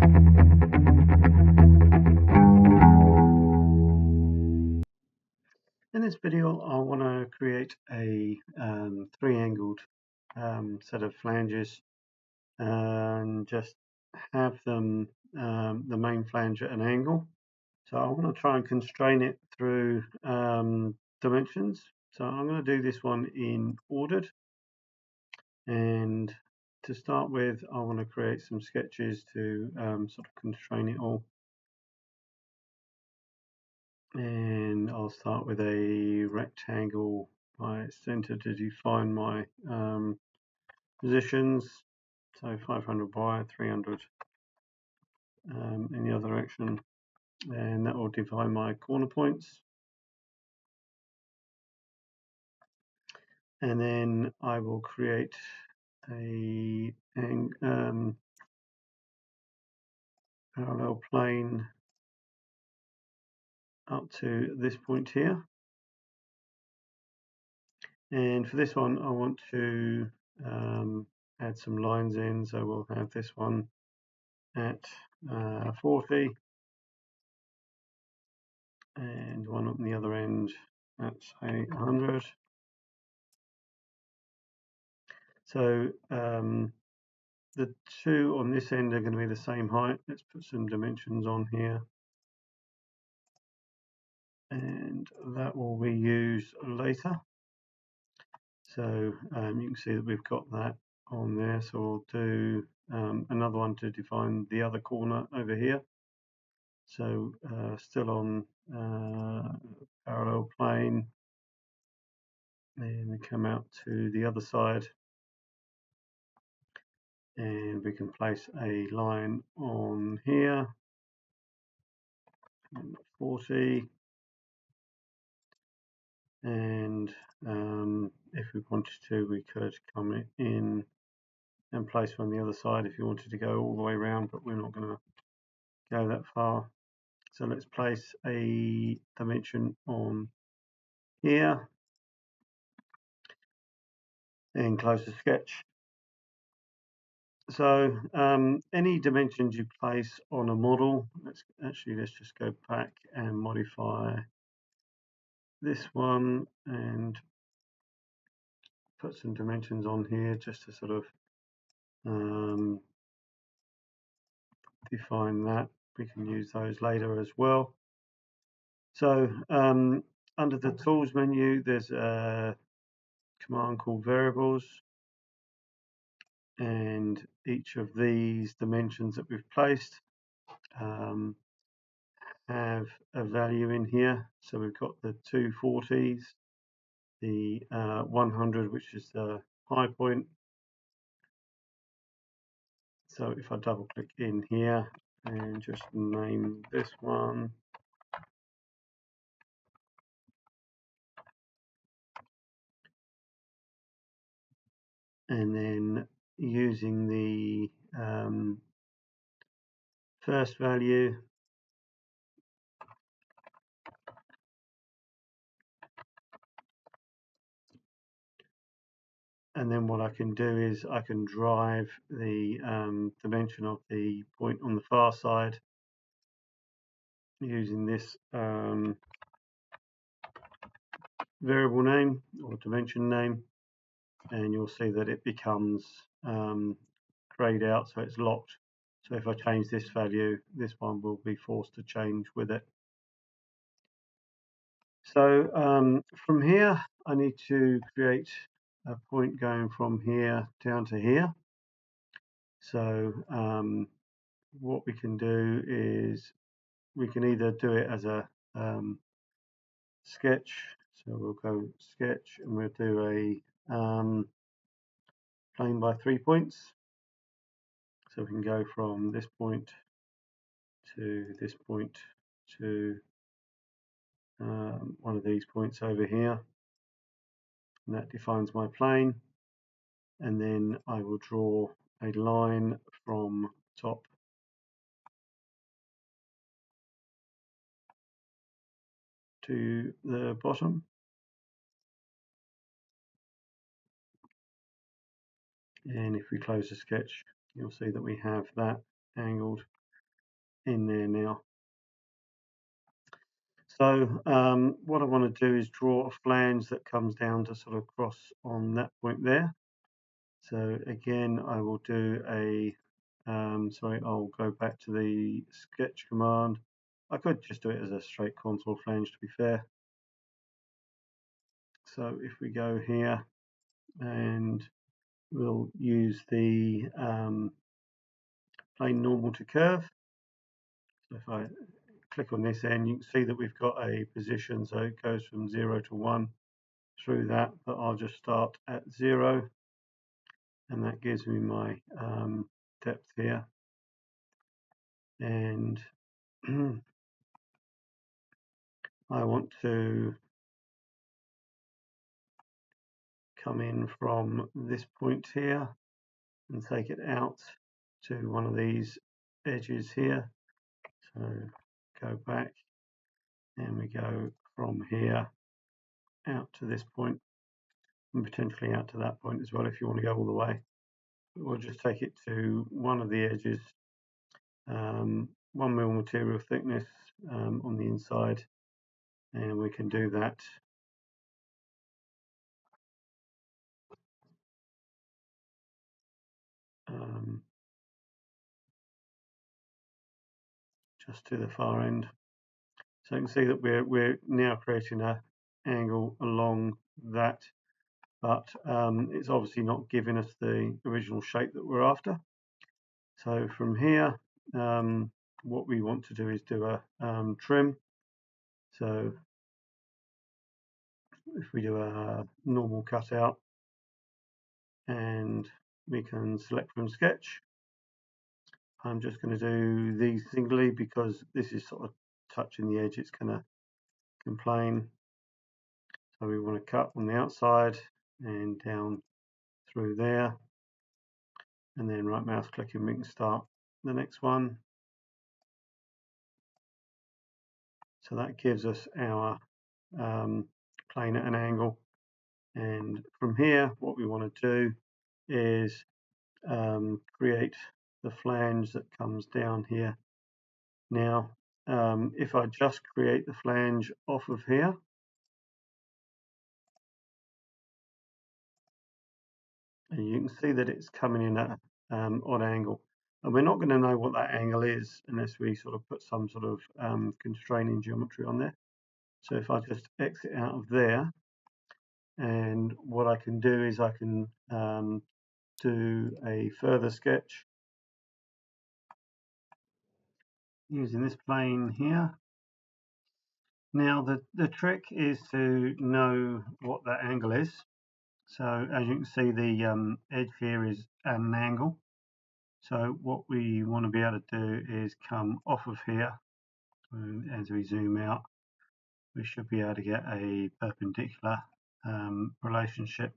In this video, I want to create a three-angled set of flanges and just have them the main flange at an angle. So I want to try and constrain it through dimensions. So I'm going to do this one in ordered, and to start with, I want to create some sketches to sort of constrain it all. And I'll start with a rectangle by its center to define my positions. So 500 by 300 in the other direction, and that will define my corner points. And then I will create a parallel plane up to this point here. And for this one, I want to add some lines in. So we'll have this one at 40 and one on the other end at say 100. So the two on this end are going to be the same height. Let's put some dimensions on here, and that will be used later. So you can see that we've got that on there. So we'll do another one to define the other corner over here. So still on parallel plane, and we come out to the other side, and we can place a line on here, 40, and if we wanted to, we could come in and place one on the other side if you wanted to go all the way around, but we're not going to go that far. So let's place a dimension on here and close the sketch. So any dimensions you place on a model, let's just go back and modify this one and put some dimensions on here just to sort of define that. We can use those later as well. So under the tools menu, there's a command called variables, and each of these dimensions that we've placed have a value in here. So we've got the 240s, the 100, which is the high point. So if I double click in here and just name this one, and then using the first value, and then what I can do is I can drive the dimension of the point on the far side using this variable name or dimension name, and you'll see that it becomes grayed out, so it's locked. So if I change this value, this one will be forced to change with it. So from here, I need to create a point going from here down to here. So what we can do is we can either do it as a sketch. So we'll go sketch and we'll do a plane by 3 points. So we can go from this point to this point to one of these points over here, and that defines my plane. And then I will draw a line from top to the bottom, and if we close the sketch, you'll see that we have that angled. in there now. So what I want to do is draw a flange that comes down to sort of cross on that point there. So again, I will do a, I'll go back to the sketch command. I could just do it as a straight contour flange, to be fair. So if we go here and we'll use the plane normal to curve. So if I click on this end, you can see that we've got a position, so it goes from 0 to 1 through that, but I'll just start at 0, and that gives me my depth here. And I want to come in from this point here and take it out to one of these edges here. So go back, and we go from here out to this point, and potentially out to that point as well if you want to go all the way. But we'll just take it to one of the edges, 1 mil material thickness on the inside, and we can do that just to the far end. So you can see that we're now creating an angle along that, but it's obviously not giving us the original shape that we're after. So from here, what we want to do is do a trim. So if we do a normal cutout, and we can select from sketch, I'm just going to do these singly because this is sort of touching the edge, it's going to complain. So we want to cut on the outside and down through there, and then right mouse click and we can start the next one. So that gives us our plane at an angle, and from here what we want to do is create the flange that comes down here. Now if I just create the flange off of here, and you can see that it's coming in at an odd angle, and we're not going to know what that angle is unless we sort of put some sort of constraining geometry on there. So if I just exit out of there, and what I can do is I can do a further sketch using this plane here. Now the trick is to know what that angle is. So as you can see, the edge here is at an angle. So what we want to be able to do is come off of here, and as we zoom out, we should be able to get a perpendicular relationship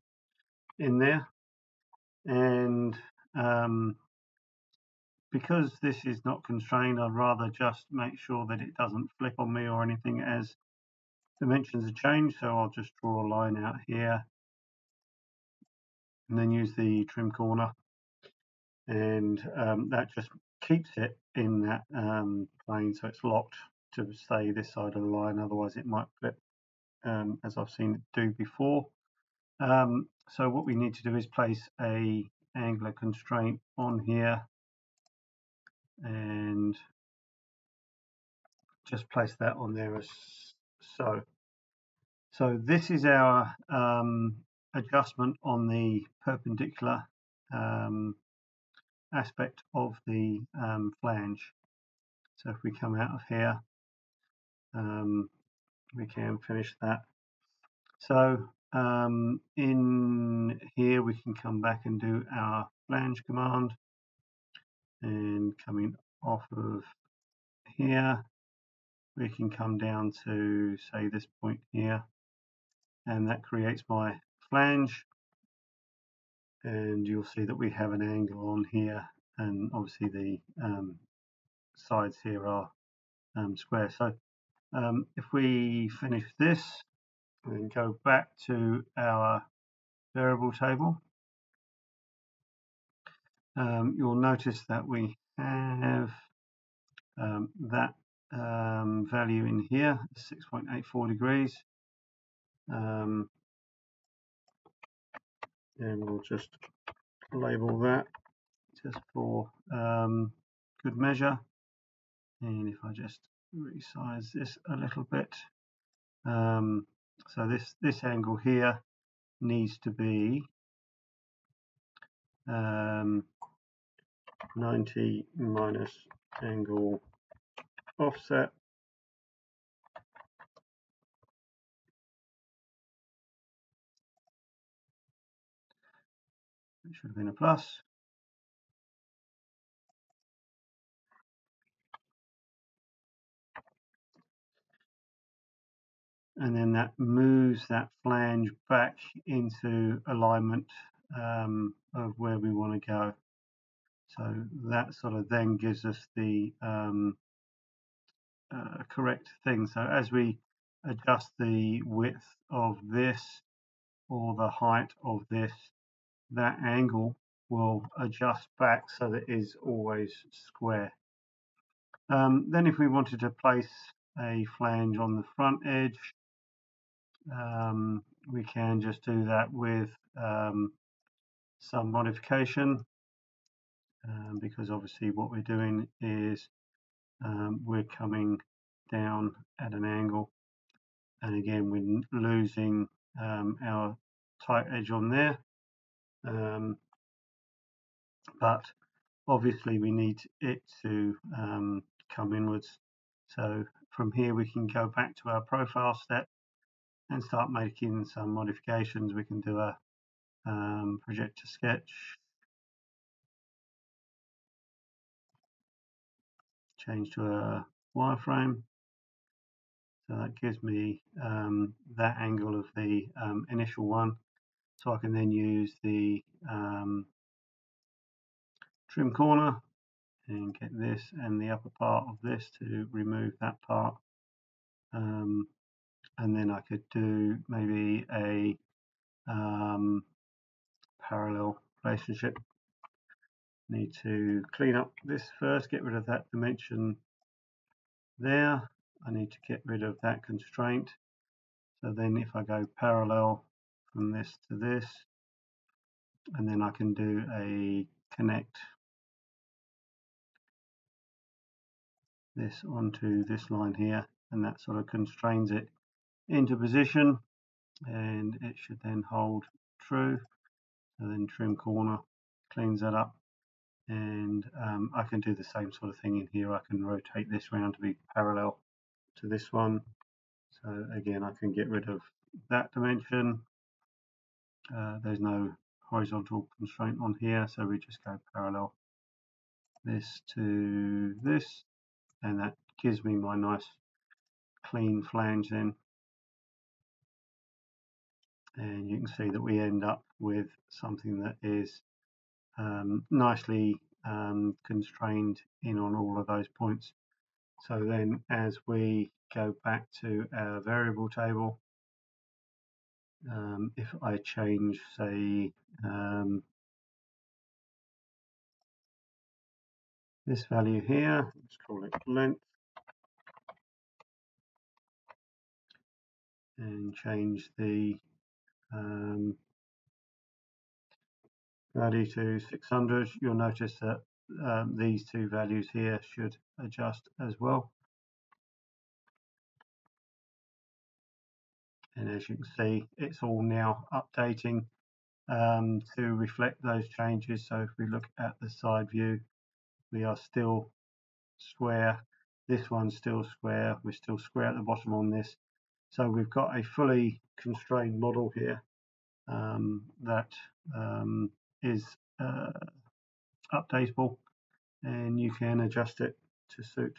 in there. And because this is not constrained, I'd rather just make sure that it doesn't flip on me or anything as dimensions are changed. So I'll just draw a line out here and then use the trim corner, and that just keeps it in that plane, so it's locked to stay this side of the line, otherwise it might flip, as I've seen it do before. So what we need to do is place a angular constraint on here, and just place that on there as so. So this is our adjustment on the perpendicular aspect of the flange. So if we come out of here, we can finish that. So in here we can come back and do our flange command, and coming off of here we can come down to, say, this point here, and that creates my flange, and you'll see that we have an angle on here, and obviously the sides here are square. So if we finish this and go back to our variable table, you'll notice that we have that value in here, 6.84 degrees. And we'll just label that just for good measure. And if I just resize this a little bit, so this angle here needs to be 90 minus angle offset. It should have been a plus. And then that moves that flange back into alignment of where we want to go. So that sort of then gives us the correct thing. So as we adjust the width of this or the height of this, that angle will adjust back so that it is always square. Then if we wanted to place a flange on the front edge, we can just do that with some modification, because obviously what we're doing is we're coming down at an angle, and again we're losing our tight edge on there, but obviously we need it to come inwards. So from here we can go back to our profile step and start making some modifications. We can do a projector sketch, change to a wireframe, so that gives me that angle of the initial one, so I can then use the trim corner and get this and the upper part of this to remove that part, and then I could do maybe a parallel relationship. Need to clean up this first, get rid of that dimension there. I need to get rid of that constraint. So then if I go parallel from this to this, and then I can do a connect this onto this line here, and that sort of constrains it into position, and it should then hold true. So then trim corner cleans that up, and I can do the same sort of thing in here. I can rotate this round to be parallel to this one. So again, I can get rid of that dimension. There's no horizontal constraint on here, so we just go parallel this to this, and that gives me my nice clean flange then. And you can see that we end up with something that is nicely constrained in on all of those points. So then as we go back to our variable table, if I change, say, this value here, let's call it length, and change the value to 600, you'll notice that these two values here should adjust as well. And as you can see, it's all now updating to reflect those changes. So if we look at the side view, we are still square. This one's still square. We're still square at the bottom on this. So we've got a fully constrained model here that is updatable, and you can adjust it to suit